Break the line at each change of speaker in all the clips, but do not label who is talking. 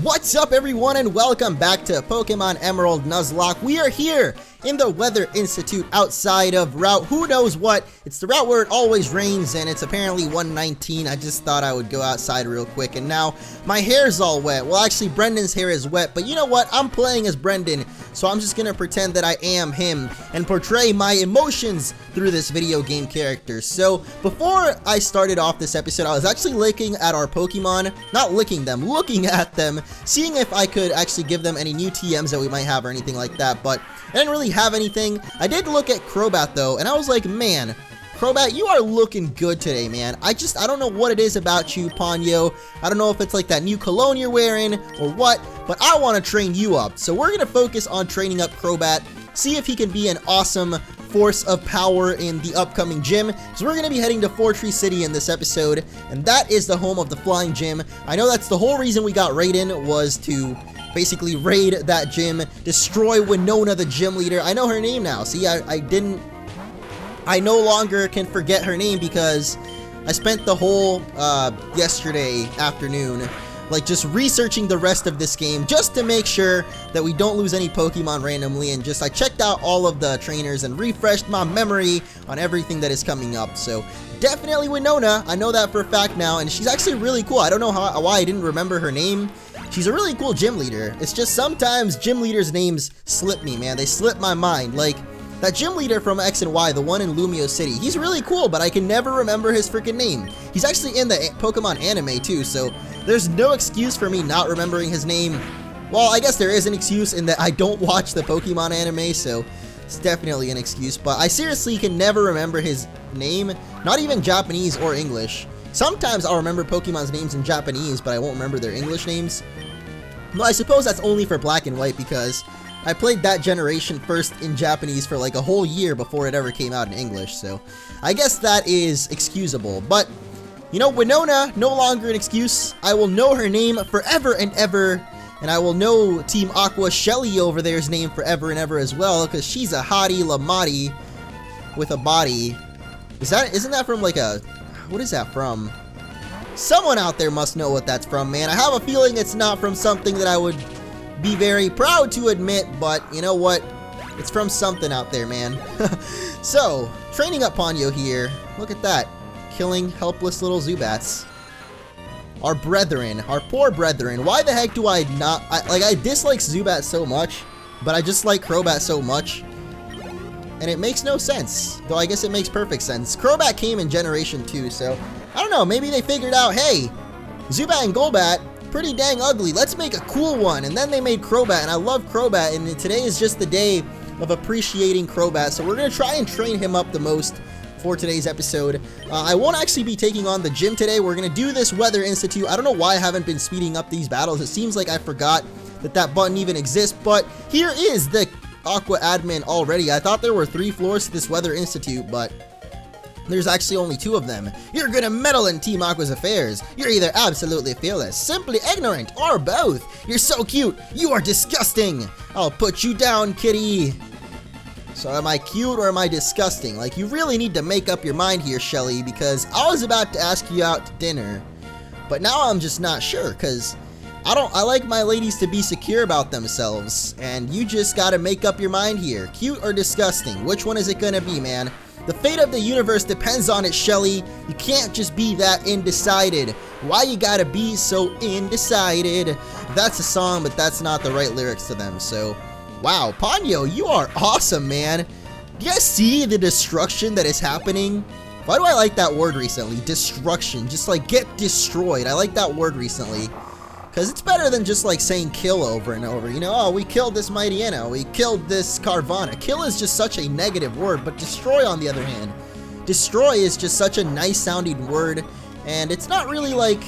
What's up everyone and welcome back to Pokemon Emerald Nuzlocke. We are here in the Weather Institute outside of Route who knows what. It's the route where it always rains and it's apparently 119. I just thought I would go outside real quick and now my hair's all wet. Well, actually Brendan's hair is wet, but you know what? I'm playing as Brendan, so I'm just gonna pretend that I am him and portray my emotions through this video game character. So before I started off this episode, I was actually looking at our Pokemon, not licking them, looking at them, seeing if I could actually give them any new TMs that we might have or anything like that, but I didn't really have anything. I did look at Crobat though, and I was like, man, Crobat, you are looking good today, man. I don't know what it is about you, Ponyo. I don't know if it's like that new cologne you're wearing or what, but I want to train you up. So we're going to focus on training up Crobat, see if he can be an awesome force of power in the upcoming gym. So we're going to be heading to Fortree City in this episode, and that is the home of the flying gym. I know that's the whole reason we got Raiden, was to basically raid that gym, destroy Winona, the gym leader. I know her name now. See, I no longer can forget her name because I spent the whole yesterday afternoon like just researching the rest of this game just to make sure that we don't lose any Pokemon randomly, and just I checked out all of the trainers and refreshed my memory on everything that is coming up. So definitely Winona, I know that for a fact now, and she's actually really cool. I don't know why I didn't remember her name. She's a really cool gym leader. It's just sometimes gym leaders' names slip me, man. They slip my mind. Like that gym leader from X and Y, the one in Lumio City, he's really cool, but I can never remember his freaking name. He's actually in the Pokemon anime too, so there's no excuse for me not remembering his name. Well, I guess there is an excuse in that I don't watch the Pokemon anime, so it's definitely an excuse, but I seriously can never remember his name, not even Japanese or English. Sometimes I'll remember Pokemon's names in Japanese, but I won't remember their English names. Well, I suppose that's only for Black and White because I played that generation first in Japanese for like a whole year before it ever came out in English, so I guess that is excusable. But, you know, Winona, no longer an excuse. I will know her name forever and ever, and I will know Team Aqua Shelly over there's name forever and ever as well, because she's a hottie Lamati with a body. Isn't that from like a, what is that from? Someone out there must know what that's from, man. I have a feeling it's not from something that I would be very proud to admit, but you know what? It's from something out there, man. So, training up Ponyo here. Look at that. Killing helpless little Zubats. Our brethren. Our poor brethren. Why the heck do I not... I dislike Zubat so much, but I just like Crobat so much. And it makes no sense. Though I guess it makes perfect sense. Crobat came in Generation 2, so I don't know. Maybe they figured out, hey, Zubat and Golbat, pretty dang ugly. Let's make a cool one. And then they made Crobat, and I love Crobat, and today is just the day of appreciating Crobat, so we're going to try and train him up the most for today's episode. I won't actually be taking on the gym today. We're going to do this Weather Institute. I don't know why I haven't been speeding up these battles. It seems like I forgot that button even exists, but here is the Aqua admin already. I thought there were 3 floors to this Weather Institute, but there's actually only 2 of them. You're gonna meddle in Team Aqua's affairs. You're either absolutely fearless, simply ignorant, or both. You're so cute. You are disgusting. I'll put you down, kitty. So am I cute or am I disgusting? Like, you really need to make up your mind here, Shelly, because I was about to ask you out to dinner, but now I'm just not sure, because I like my ladies to be secure about themselves, and you just gotta make up your mind here. Cute or disgusting? Which one is it gonna be, man? The fate of the universe depends on it, Shelly. You can't just be that undecided. Why you gotta be so undecided? That's a song, but that's not the right lyrics to them, so... Wow, Ponyo, you are awesome, man. Do you guys see the destruction that is happening? Why do I like that word recently? Destruction. Just like, get destroyed. I like that word recently. Because it's better than just like saying kill over and over. You know, oh, we killed this Mightyena, we killed this Carvana. Kill is just such a negative word, but destroy on the other hand. Destroy is just such a nice sounding word, and it's not really like,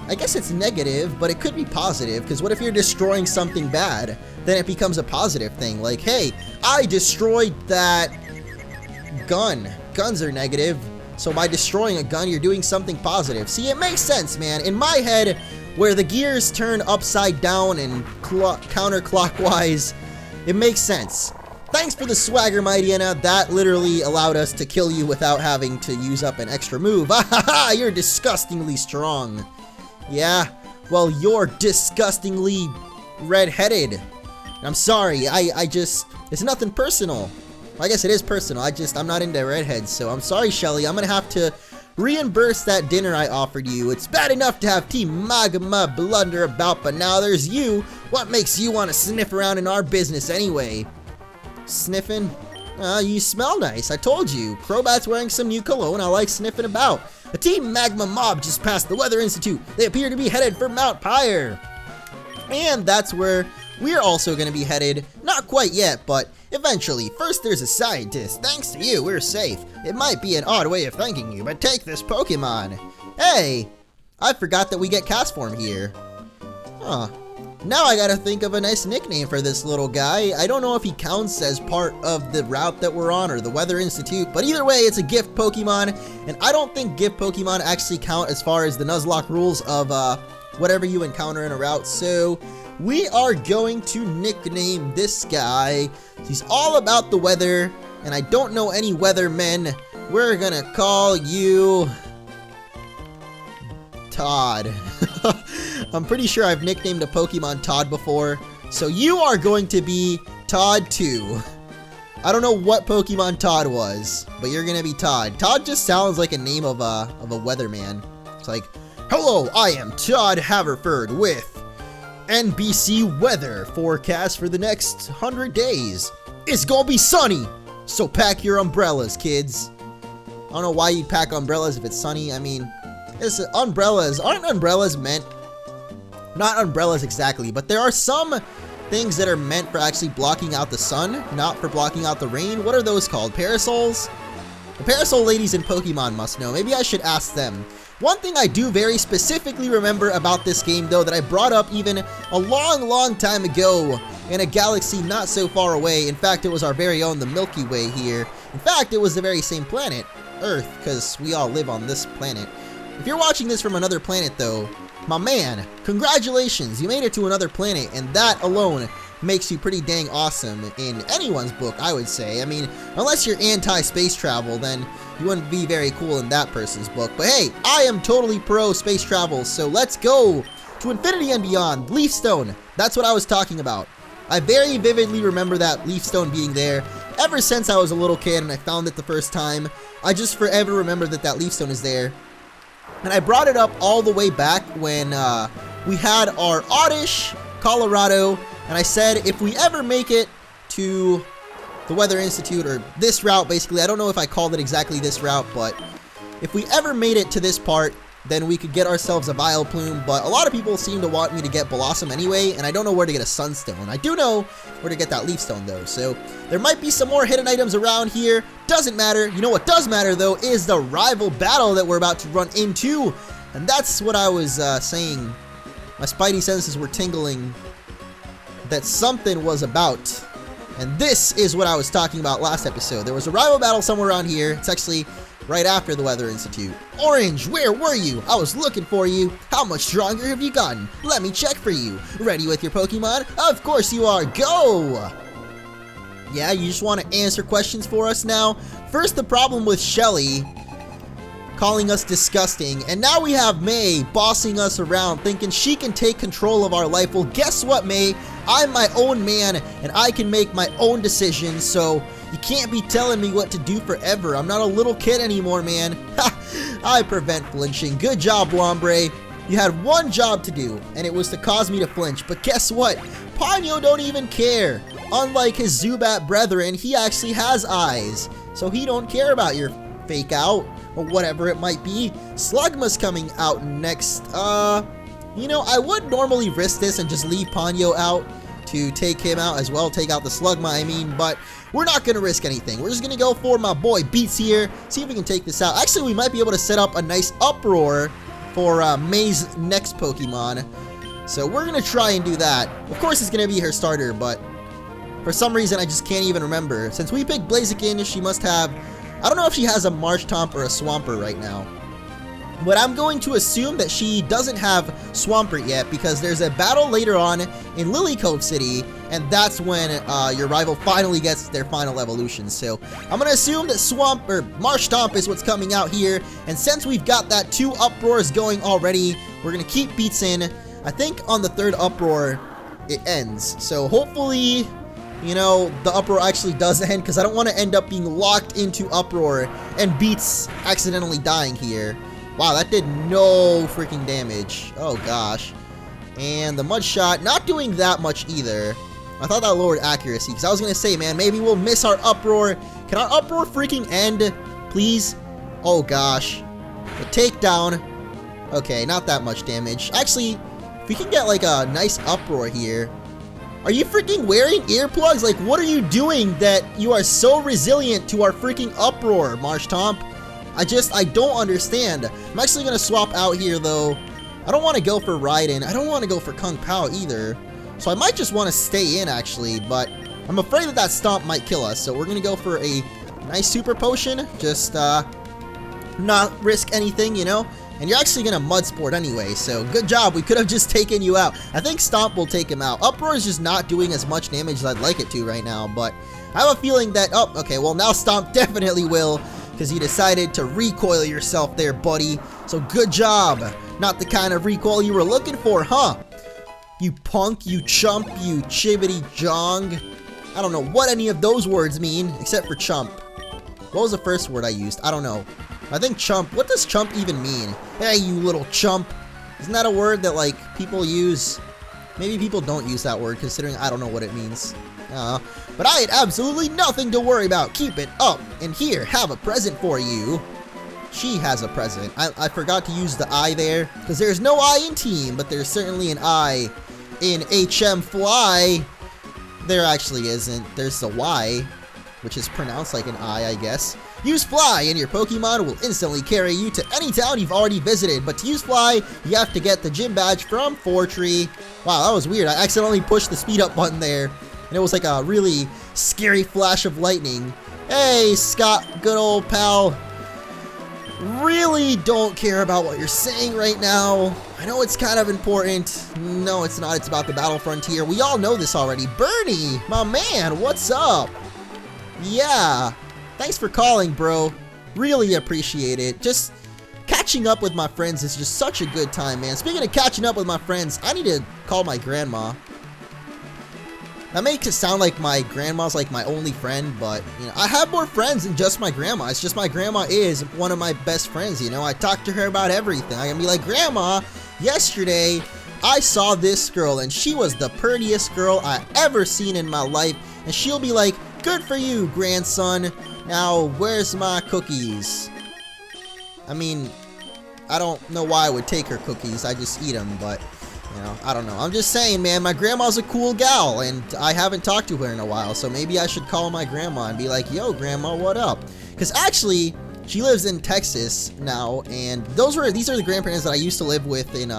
I guess it's negative, but it could be positive, because what if you're destroying something bad? Then it becomes a positive thing, like, hey, I destroyed that gun. Guns are negative, so by destroying a gun, you're doing something positive. See, it makes sense, man. In my head, where the gears turn upside down and counterclockwise, it makes sense. Thanks for the swagger, Mightyena. That literally allowed us to kill you without having to use up an extra move. Ah ha ha! You're disgustingly strong. Yeah, well, you're disgustingly red-headed. I'm sorry, I just, it's nothing personal. I guess it is personal, I'm not into redheads, so I'm sorry, Shelly. I'm gonna have to reimburse that dinner I offered you. It's bad enough to have Team Magma blunder about, but now there's you. What makes you want to sniff around in our business anyway? Sniffing? You smell nice, I told you. Crobat's wearing some new cologne, I like sniffing about. A Team Magma mob just passed the Weather Institute. They appear to be headed for Mount Pyre. And that's where we're also going to be headed. Not quite yet, but eventually. First there's a scientist. Thanks to you, we're safe. It might be an odd way of thanking you, but take this Pokemon. Hey, I forgot that we get cast form here. Huh. Now I gotta think of a nice nickname for this little guy. I don't know if he counts as part of the route that we're on or the Weather Institute, but either way, it's a gift Pokemon, and I don't think gift Pokemon actually count as far as the Nuzlocke rules of whatever you encounter in a route. So we are going to nickname this guy. He's all about the weather, and I don't know any weathermen. We're gonna call you Todd. I'm pretty sure I've nicknamed a Pokemon Todd before, so you are going to be Todd 2. I don't know what Pokemon Todd was, but you're gonna be Todd. Todd just sounds like a name of a weatherman. It's like, hello, I am Todd Haverford with NBC weather forecast for the next 100 days. It's gonna be sunny, so pack your umbrellas, kids. I don't know why you'd pack umbrellas if it's sunny. I mean, umbrellas, aren't umbrellas meant, not umbrellas exactly, but there are some things that are meant for actually blocking out the sun, not for blocking out the rain. What are those called? Parasols? The parasol ladies in Pokemon must know. Maybe I should ask them. One thing I do very specifically remember about this game, though, that I brought up even a long time ago in a galaxy not so far away. In fact, it was our very own, the Milky Way here. In fact, it was the very same planet, Earth, because we all live on this planet. If you're watching this from another planet, though, my man, congratulations, you made it to another planet, and that alone makes you pretty dang awesome in anyone's book, I would say. I mean, unless you're anti-space travel, then you wouldn't be very cool in that person's book. But hey, I am totally pro space travel, so let's go to infinity and beyond. Leaf Stone, that's what I was talking about. I very vividly remember that Leaf Stone being there. Ever since I was a little kid and I found it the first time, I just forever remember that Leaf Stone is there. And I brought it up all the way back when we had our Oddish, Colorado, and I said if we ever make it to the Weather Institute, or this route basically, I don't know if I called it exactly this route, but if we ever made it to this part, then we could get ourselves a Vileplume. But a lot of people seem to want me to get Blossom anyway, and I don't know where to get a Sunstone. I do know where to get that Leaf Stone though, so there might be some more hidden items around here. Doesn't matter. You know what does matter though is the rival battle that we're about to run into, and that's what I was saying. My spidey senses were tingling that something was about. And this is what I was talking about last episode. There was a rival battle somewhere around here. It's actually right after the Weather Institute. Orange, where were you? I was looking for you. How much stronger have you gotten? Let me check for you. Ready with your Pokemon? Of course you are. Go! Yeah, you just want to answer questions for us now? First, the problem with Shelly calling us disgusting, and now we have May bossing us around thinking she can take control of our life. Well, guess what, May? I'm my own man, and I can make my own decisions, so you can't be telling me what to do forever. I'm not a little kid anymore, man. Ha! I prevent flinching. Good job, Lombre. You had one job to do, and it was to cause me to flinch, but guess what? Ponyo don't even care. Unlike his Zubat brethren, he actually has eyes, so he don't care about your fake out, or whatever it might be. Slugma's coming out next. You know, I would normally risk this and just leave Ponyo out to take him out as well, take out the Slugma, I mean, but we're not going to risk anything. We're just going to go for my boy Beats here, see if we can take this out. Actually, we might be able to set up a nice uproar for May's next Pokemon, so we're going to try and do that. Of course, it's going to be her starter, but for some reason, I just can't even remember. Since we picked Blaziken, she must have, I don't know if she has a Marshtomp or a Swampert right now. But I'm going to assume that she doesn't have Swampert yet, because there's a battle later on in Lily Cove City, and that's when your rival finally gets their final evolution. So I'm going to assume that Marshtomp is what's coming out here, and since we've got that 2 uproars going already, we're going to keep Beats in. I think on the third uproar, it ends. So hopefully, you know, the uproar actually does end, because I don't want to end up being locked into uproar and Beats accidentally dying here. Wow, that did no freaking damage. Oh gosh. And the mud shot not doing that much either. I thought that lowered accuracy, because I was going to say, man, maybe we'll miss our uproar. Can our uproar freaking end, please? Oh gosh. The takedown. Okay, not that much damage. Actually, if we can get like a nice uproar here. Are you freaking wearing earplugs? Like, what are you doing that you are so resilient to our freaking uproar, Marshtomp? I don't understand. I'm actually going to swap out here, though. I don't want to go for Raiden. I don't want to go for Kung Pao either. So I might just want to stay in, actually. But I'm afraid that that Stomp might kill us. So we're going to go for a nice Super Potion. Just not risk anything, you know? And you're actually going to Mud Sport anyway. So good job. We could have just taken you out. I think Stomp will take him out. Uproar is just not doing as much damage as I'd like it to right now. But I have a feeling that... Oh, okay. Well, now Stomp definitely will. Because you decided to recoil yourself there, buddy. So good job. Not the kind of recoil you were looking for, huh? You punk, you chump, you chibbity jong. I don't know what any of those words mean, except for chump. What was the first word I used? I don't know. I think chump. What does chump even mean? Hey, you little chump. Isn't that a word that, like, people use? Maybe people don't use that word, considering I don't know what it means. But I had absolutely nothing to worry about. Keep it up. And here, have a present for you. She has a present. I forgot to use the I there, because there's no I in team, but there's certainly an I in HM Fly. There actually isn't. There's the Y, which is pronounced like an I guess. Use Fly, and your Pokemon will instantly carry you to any town you've already visited. But to use Fly, you have to get the gym badge from Fortree. Wow, that was weird. I accidentally pushed the speed up button there, and it was like a really scary flash of lightning. Hey, Scott, good old pal. Really don't care about what you're saying right now. I know it's kind of important. No, it's not. It's about the Battle Frontier. We all know this already. Bernie, my man, what's up? Yeah, thanks for calling, bro. Really appreciate it. Just catching up with my friends is just such a good time, man. Speaking of catching up with my friends, I need to call my grandma. That makes it sound like my grandma's like my only friend, but, you know, I have more friends than just my grandma. It's just my grandma is one of my best friends, you know? I talk to her about everything. I can be like, Grandma, yesterday I saw this girl, and she was the prettiest girl I ever seen in my life. And she'll be like, good for you, grandson. Now, where's my cookies? I mean, I don't know why I would take her cookies. I just eat them, but... you know, I don't know. I'm just saying, man, my grandma's a cool gal, and I haven't talked to her in a while, so maybe I should call my grandma and be like, yo, grandma, what up? Because actually, she lives in Texas now, and these are the grandparents that I used to live with in,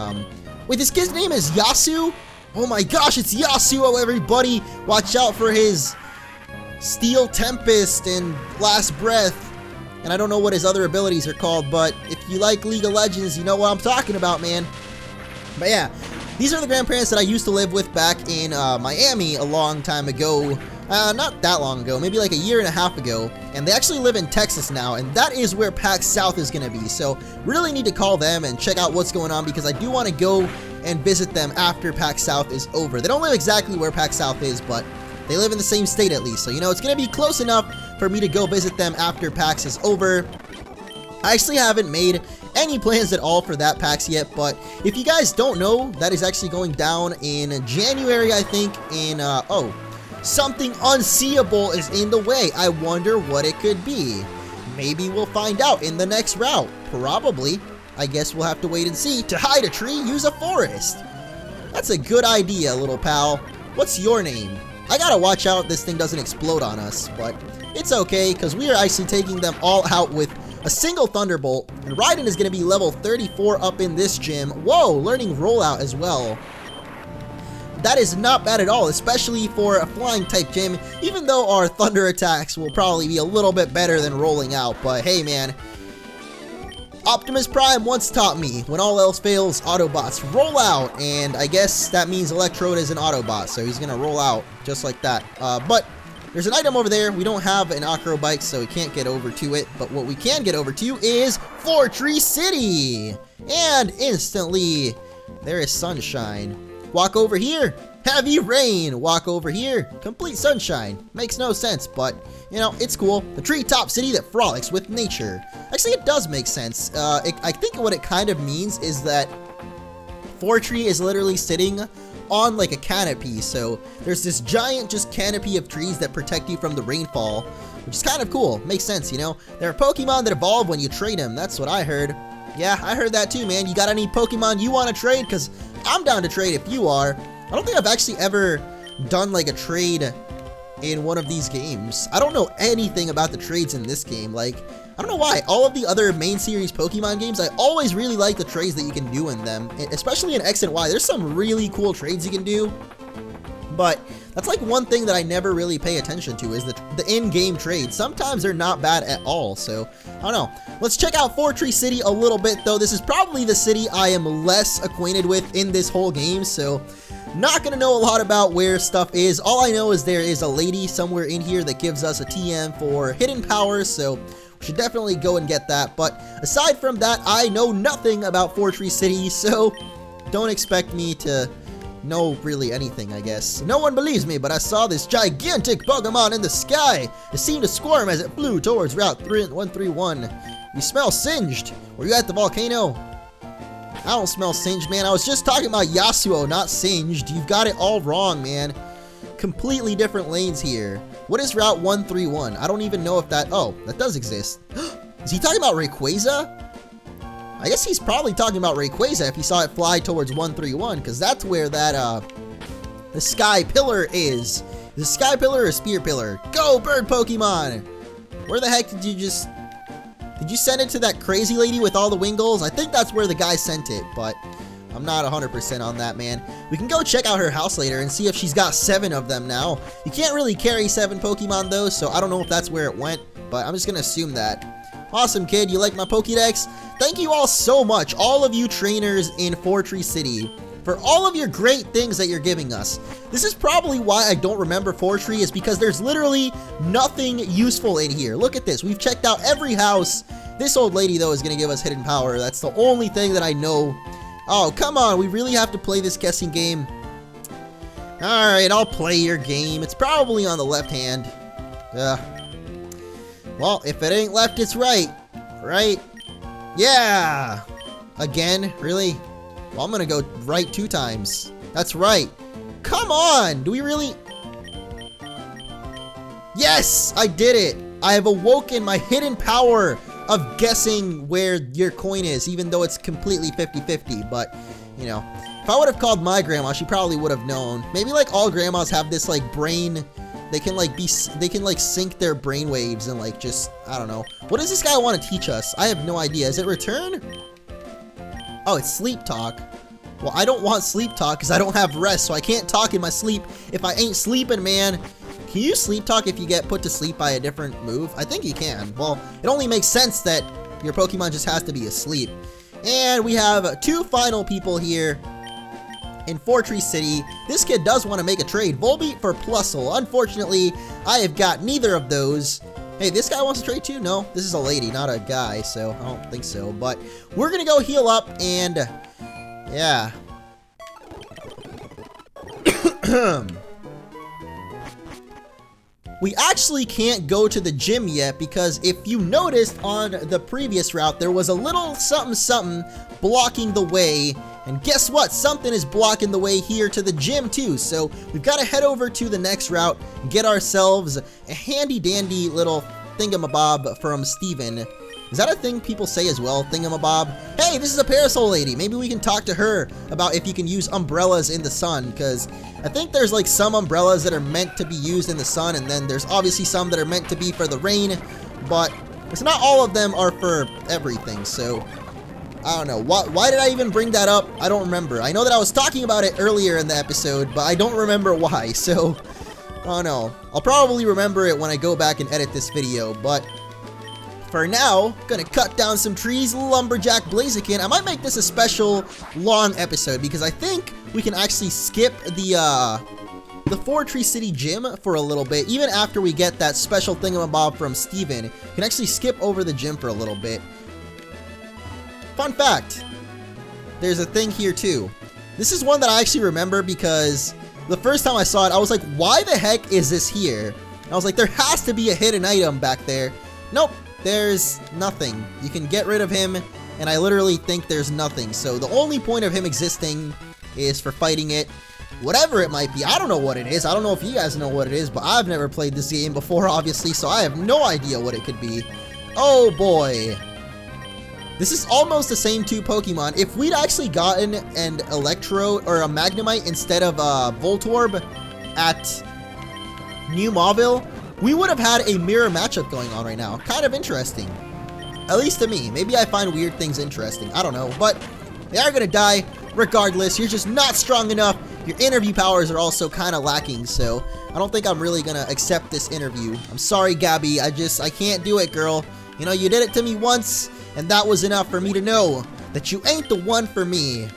wait, this kid's name is Yasu? Oh my gosh, it's Yasuo, everybody! Watch out for his Steel Tempest and Last Breath, and I don't know what his other abilities are called, but if you like League of Legends, you know what I'm talking about, man. But yeah, these are the grandparents that I used to live with back in Miami a long time ago. Not that long ago, maybe like a year and a half ago. And they actually live in Texas now, and that is where PAX South is going to be. So really need to call them and check out what's going on, because I do want to go and visit them after PAX South is over. They don't live exactly where PAX South is, but they live in the same state at least. So, you know, it's going to be close enough for me to go visit them after PAX is over. I actually haven't made any plans at all for that PAX yet, but if you guys don't know, that is actually going down in January, I think, in, oh, something unseeable is in the way. I wonder what it could be. Maybe we'll find out in the next route. Probably. I guess we'll have to wait and see. To hide a tree, use a forest. That's a good idea, little pal. What's your name? I gotta watch out this thing doesn't explode on us, but it's okay, because we are actually taking them all out with a single Thunderbolt, and Raiden is going to be level 34 up in this gym. Whoa, learning Rollout as well. That is not bad at all, especially for a flying type gym, even though our Thunder attacks will probably be a little bit better than Rolling Out. But hey, man, Optimus Prime once taught me, when all else fails, Autobots roll out, and I guess that means Electrode is an Autobot, so he's going to roll out just like that. But there's an item over there. We don't have an Acro Bike, so we can't get over to it. But what we can get over to is Fortree City. And instantly, There is sunshine. Walk over here. Heavy rain. Walk over here. Complete sunshine. Makes no sense, but, you know, it's cool. The treetop city that frolics with nature. Actually, it does make sense. I think what it kind of means is that Fortree is literally sitting on like a canopy, so there's this giant just canopy of trees that protect you from the rainfall, which is kind of cool. Makes sense, you know? There are Pokemon that evolve when you trade them. That's what I heard. Yeah, I heard that too, man. You got any Pokemon you want to trade? Because I'm down to trade if you are. I don't think I've actually ever done like a trade in one of these games. I don't know anything about the trades in this game. Like, I don't know why. All of the other main series Pokemon games, I always really like the trades that you can do in them, especially in X and Y. There's some really cool trades you can do, but that's like one thing that I never really pay attention to is the in-game trades. Sometimes they're not bad at all, so I don't know. Let's check out Fortree City a little bit, though. This is probably the city I am less acquainted with in this whole game, so not gonna know a lot about where stuff is. All I know is there is a lady somewhere in here that gives us a TM for hidden powers, so we should definitely go and get that. But aside from that, I know nothing about Fortree City, so don't expect me to know really anything, I guess. No one believes me, but I saw this gigantic Pokemon in the sky. It seemed to squirm as it flew towards Route 131. You smell singed. Were you at the volcano? I don't smell singed, man. I was just talking about Yasuo, not singed. You've got it all wrong, man. Completely different lanes here. What is Route 131? I don't even know if that... Oh, that does exist. Is he talking about Rayquaza? I guess he's probably talking about Rayquaza if he saw it fly towards 131, because that's where that, the Sky Pillar is. Is it Sky Pillar or Spear Pillar? Go, bird Pokemon! Where the heck did you just... Did you send it to that crazy lady with all the Wingles? I think that's where the guy sent it, but I'm not 100% on that, man. We can go check out her house later and see if she's got 7 of them now. You can't really carry 7 Pokemon, though, so I don't know if that's where it went, but I'm just gonna assume that. Awesome, kid. You like my Pokédex? Thank you all so much, all of you trainers in Fortree City, for all of your great things that you're giving us. This is probably why I don't remember Fortree, is because there's literally nothing useful in here. Look at this. We've checked out every house. This old lady, though, is going to give us hidden power. That's the only thing that I know. Oh, come on. We really have to play this guessing game. Alright, I'll play your game. It's probably on the left hand. Well, if it ain't left, it's right. Right? Yeah! Again? Really? Well, I'm gonna go right 2 times. That's right. Come on! Do we really... Yes! I did it! I have awoken my hidden power of guessing where your coin is, even though it's completely 50-50, but, you know. If I would have called my grandma, she probably would have known. Maybe, like, all grandmas have this, like, brain... They can like sync their brain waves and like just, I don't know. What does this guy want to teach us? I have no idea. Is it return? Oh, it's sleep talk. Well, I don't want sleep talk because I don't have rest, so I can't talk in my sleep if I ain't sleeping, man. Can you sleep talk if you get put to sleep by a different move? I think you can. Well, it only makes sense that your Pokemon just has to be asleep. And we have 2 final people here in Fortree City. This kid does want to make a trade. Volbeat for Plusle. Unfortunately, I have got neither of those. Hey, this guy wants to trade too? No, this is a lady, not a guy, so I don't think so. But we're gonna go heal up and yeah. We actually can't go to the gym yet because if you noticed on the previous route, there was a little something blocking the way. And guess what? Something is blocking the way here to the gym too. So we've got to head over to the next route and get ourselves a handy dandy little thingamabob from Steven. Is that a thing people say as well? Thingamabob? Hey, this is a parasol lady. Maybe we can talk to her about if you can use umbrellas in the sun, because I think there's like some umbrellas that are meant to be used in the sun, and then there's obviously some that are meant to be for the rain, but it's not all of them are for everything, so I don't know. Why did I even bring that up? I don't remember. I know that I was talking about it earlier in the episode, but I don't remember why, so I don't know. I'll probably remember it when I go back and edit this video, but for now, gonna cut down some trees, Lumberjack Blaziken. I might make this a special long episode because I think we can actually skip the Fortree City gym for a little bit. Even after we get that special thingamabob from Steven, we can actually skip over the gym for a little bit. Fun fact, there's a thing here too. This is one that I actually remember because the first time I saw it, I was like, why the heck is this here? I was like, there has to be a hidden item back there. Nope, there's nothing. You can get rid of him, and I literally think there's nothing. So the only point of him existing is for fighting it. Whatever it might be, I don't know what it is. I don't know if you guys know what it is, but I've never played this game before, obviously, so I have no idea what it could be. Oh boy. This is almost the same two Pokemon. If we'd actually gotten an Electrode or a Magnemite instead of Voltorb at New Mauville, we would have had a mirror matchup going on right now. Kind of interesting. At least to me. Maybe I find weird things interesting. I don't know. But they are going to die regardless. You're just not strong enough. Your interview powers are also kind of lacking. So I don't think I'm really going to accept this interview. I'm sorry, Gabby. I can't do it, girl. You know, you did it to me once, and that was enough for me to know that you ain't the one for me.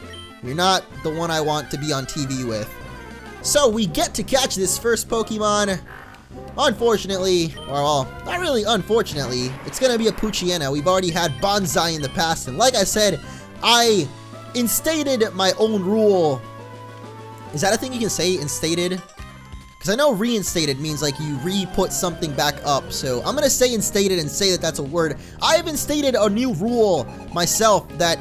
You're not the one I want to be on TV with. So we get to catch this first Pokemon. Unfortunately, or well, not really unfortunately, it's going to be a Poochyena. We've already had Bonsai in the past, and like I said, I instated my own rule. Is that a thing you can say, instated? Because I know reinstated means like you re-put something back up, so I'm going to say instated and say that that's a word. I have instated a new rule myself that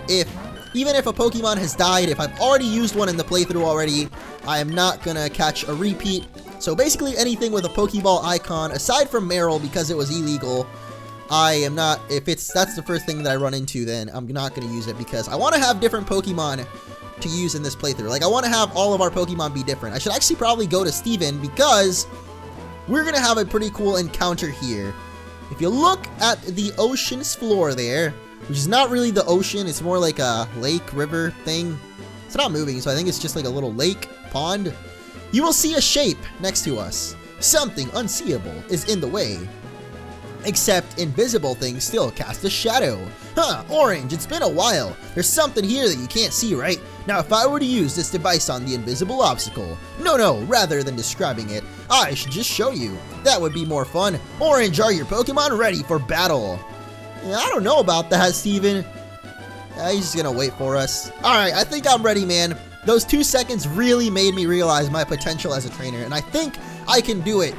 even if a Pokemon has died, if I've already used one in the playthrough already, I am not going to catch a repeat. So basically anything with a Pokeball icon, aside from Meryl because it was illegal, I am not, that's the first thing that I run into, then I'm not going to use it because I want to have different Pokemon to use in this playthrough. Like, I want to have all of our Pokemon be different. I should actually probably go to Steven because we're going to have a pretty cool encounter here. If you look at the ocean's floor there, which is not really the ocean, it's more like a lake, river thing. It's not moving, so I think it's just like a little lake, pond. You will see a shape next to us. Something unseeable is in the way. Except invisible things still cast a shadow. Huh, Orange, it's been a while. There's something here that you can't see, right? Now, if I were to use this device on the invisible obstacle, no, rather than describing it, I should just show you. That would be more fun. Orange, are your Pokemon ready for battle? Yeah, I don't know about that, Steven. He's just gonna wait for us. Alright, I think I'm ready, man. Those 2 seconds really made me realize my potential as a trainer, and I think I can do it.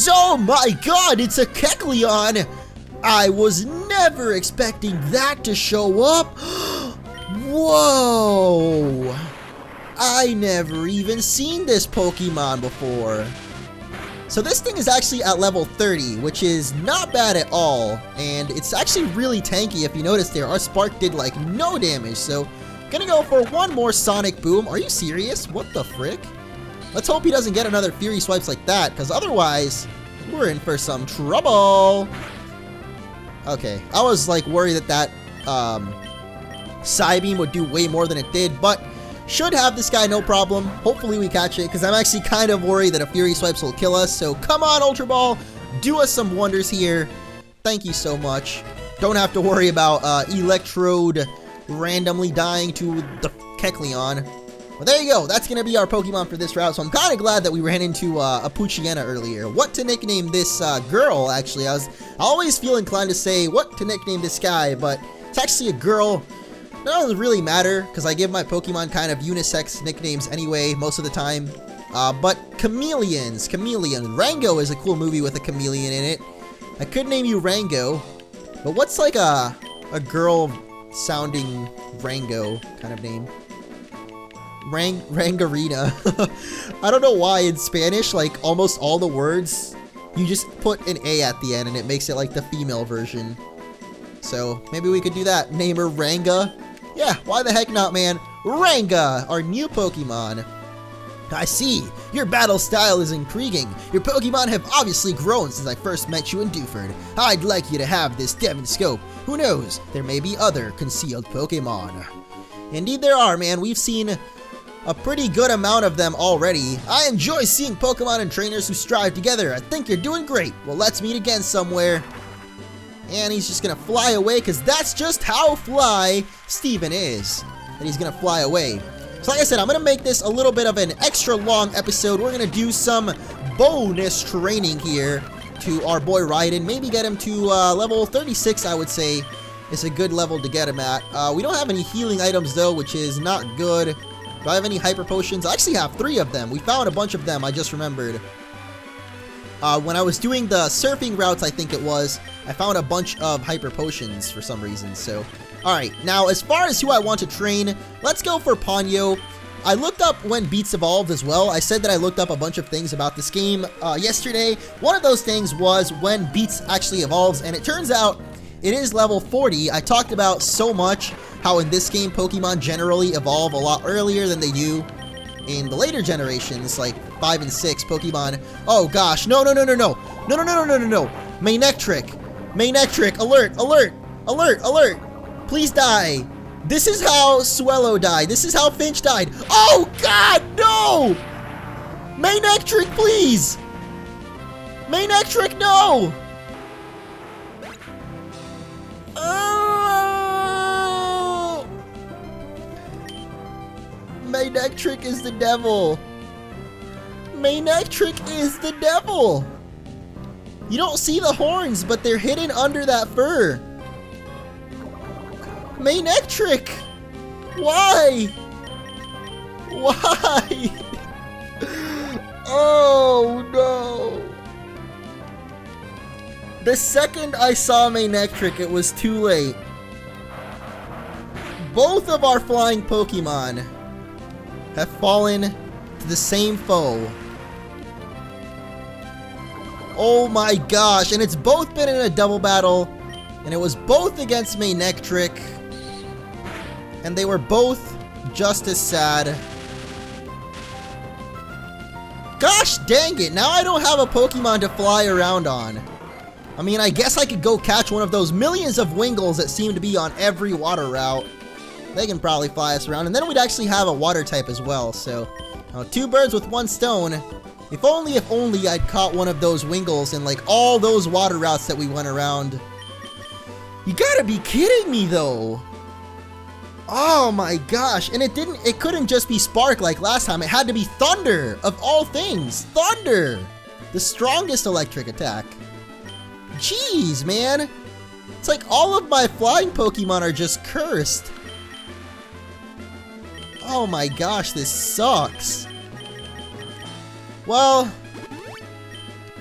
Oh my god, it's a Kecleon! I was never expecting that to show up. Whoa! I never even seen this Pokemon before. So this thing is actually at level 30, which is not bad at all. And it's actually really tanky. If you notice there, our Spark did like no damage. So gonna go for one more Sonic Boom. Are you serious? What the frick? Let's hope he doesn't get another Fury Swipes like that, because otherwise, we're in for some trouble. Okay, I was like worried that Psybeam would do way more than it did, but should have this guy no problem. Hopefully we catch it, because I'm actually kind of worried that a Fury Swipes will kill us. So come on, Ultra Ball, do us some wonders here. Thank you so much. Don't have to worry about Electrode randomly dying to the Kecleon. Well, there you go. That's going to be our Pokemon for this route. So I'm kind of glad that we ran into a Poochyena earlier. What to nickname this girl, actually. I always feel inclined to say what to nickname this guy, but it's actually a girl. It doesn't really matter, because I give my Pokemon kind of unisex nicknames anyway, most of the time. But Chameleon. Rango is a cool movie with a chameleon in it. I could name you Rango, but what's like a girl-sounding Rango kind of name? Rangarina. I don't know why in Spanish, like almost all the words, you just put an A at the end and it makes it like the female version. So maybe we could do that. Name her Ranga. Yeah, why the heck not, man? Ranga, our new Pokemon. I see. Your battle style is intriguing. Your Pokemon have obviously grown since I first met you in Dewford. I'd like you to have this Devon Scope. Who knows? There may be other concealed Pokemon. Indeed there are, man. We've seen a pretty good amount of them already. I enjoy seeing Pokemon and trainers who strive together. I think you're doing great. Well, let's meet again somewhere. And he's just gonna fly away, because that's just how fly Steven is. And he's gonna fly away. So like I said, I'm gonna make this a little bit of an extra long episode. We're gonna do some bonus training here to our boy Raiden. Maybe get him to level 36, I would say, is a good level to get him at. We don't have any healing items though, which is not good. Do I have any hyper potions? I actually have 3 of them. We found a bunch of them, I just remembered. When I was doing the surfing routes, I think it was, I found a bunch of hyper potions for some reason, so. Alright, now as far as who I want to train, let's go for Ponyo. I looked up when Beats evolved as well. I said that I looked up a bunch of things about this game yesterday. One of those things was when Beats actually evolves, and it turns out it is level 40. I talked about so much how in this game Pokemon generally evolve a lot earlier than they do in the later generations, like 5 and 6 Pokemon. Oh gosh, no. Manectric, alert. Please die. This is how Swellow died. This is how Finch died. Oh god, no! Manectric, please! Manectric, no! Oh! Manectric is the devil. Manectric is the devil. You don't see the horns, but they're hidden under that fur. Manectric! Why? Why? Oh no! The second I saw Manectric, it was too late. Both of our flying Pokemon have fallen to the same foe. Oh my gosh, and it's both been in a double battle, and it was both against Manectric, and they were both just as sad. Gosh dang it, now I don't have a Pokemon to fly around on. I mean, I guess I could go catch one of those millions of Wingles that seem to be on every water route. They can probably fly us around, and then we'd actually have a water type as well, so 2 birds with 1 stone. If only I'd caught one of those Wingles in like all those water routes that we went around. You gotta be kidding me though. Oh my gosh, and it couldn't just be Spark like last time. It had to be Thunder, of all things. Thunder! The strongest electric attack. Jeez, man. It's like all of my flying Pokemon are just cursed. Oh my gosh, this sucks. Well,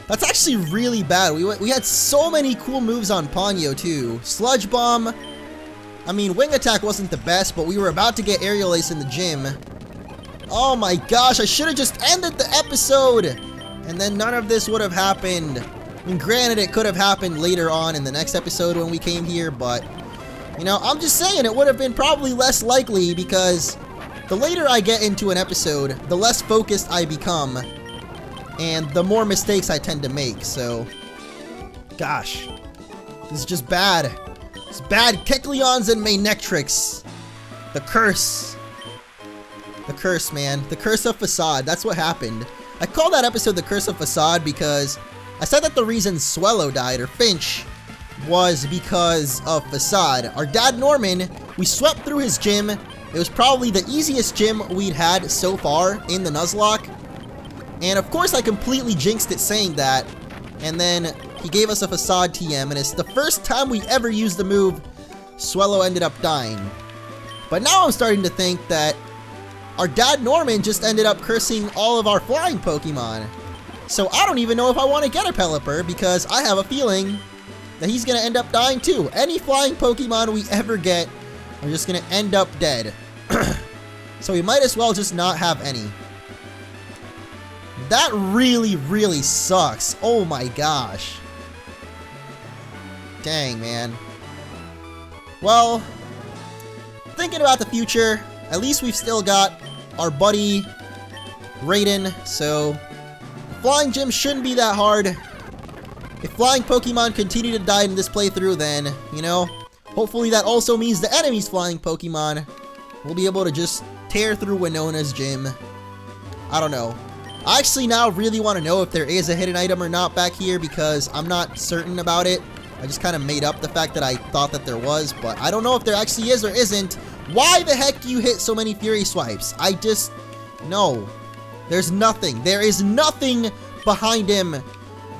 that's actually really bad. We had so many cool moves on Ponyo too. Sludge Bomb. I mean, Wing Attack wasn't the best, but we were about to get Aerial Ace in the gym. Oh my gosh, I should have just ended the episode! And then none of this would have happened. I mean, granted, it could have happened later on in the next episode when we came here, but, you know, I'm just saying it would have been probably less likely because the later I get into an episode, the less focused I become, and the more mistakes I tend to make, so, gosh, this is just bad. It's bad. Kecleons and Manectrics. The curse. The curse, man. The curse of Facade. That's what happened. I call that episode The Curse of Facade because I said that the reason Swellow died, or Finch, was because of Facade. Our dad Norman, we swept through his gym. It was probably the easiest gym we'd had so far in the Nuzlocke. And of course I completely jinxed it saying that. And then he gave us a Facade TM, and it's the first time we ever used the move. Swellow ended up dying. But now I'm starting to think that our dad Norman just ended up cursing all of our flying Pokemon. So I don't even know if I want to get a Pelipper because I have a feeling that he's going to end up dying too. Any flying Pokemon we ever get are just going to end up dead. So we might as well just not have any. That really, really sucks. Oh my gosh. Dang, man. Well, thinking about the future, at least we've still got our buddy Raiden, so flying gym shouldn't be that hard. If flying Pokemon continue to die in this playthrough, then, you know, hopefully that also means the enemy's flying Pokemon will be able to just tear through Winona's gym. I don't know. I actually now really want to know if there is a hidden item or not back here because I'm not certain about it. I just kind of made up the fact that I thought that there was, but I don't know if there actually is or isn't. Why the heck do you hit so many Fury Swipes? I just... no. There's nothing. There is nothing behind him.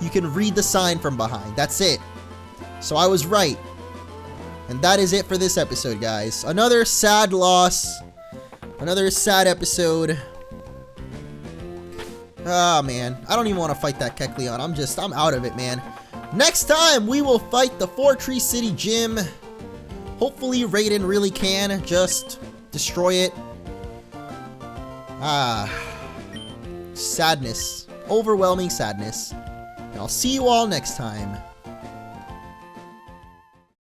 You can read the sign from behind. That's it. So I was right. And that is it for this episode, guys. Another sad loss. Another sad episode. Ah, man. I don't even want to fight that Kecleon. I'm out of it, man. Next time, we will fight the Fortree City Gym. Hopefully, Raiden really can just destroy it. Ah. Sadness. Overwhelming sadness. And I'll see you all next time.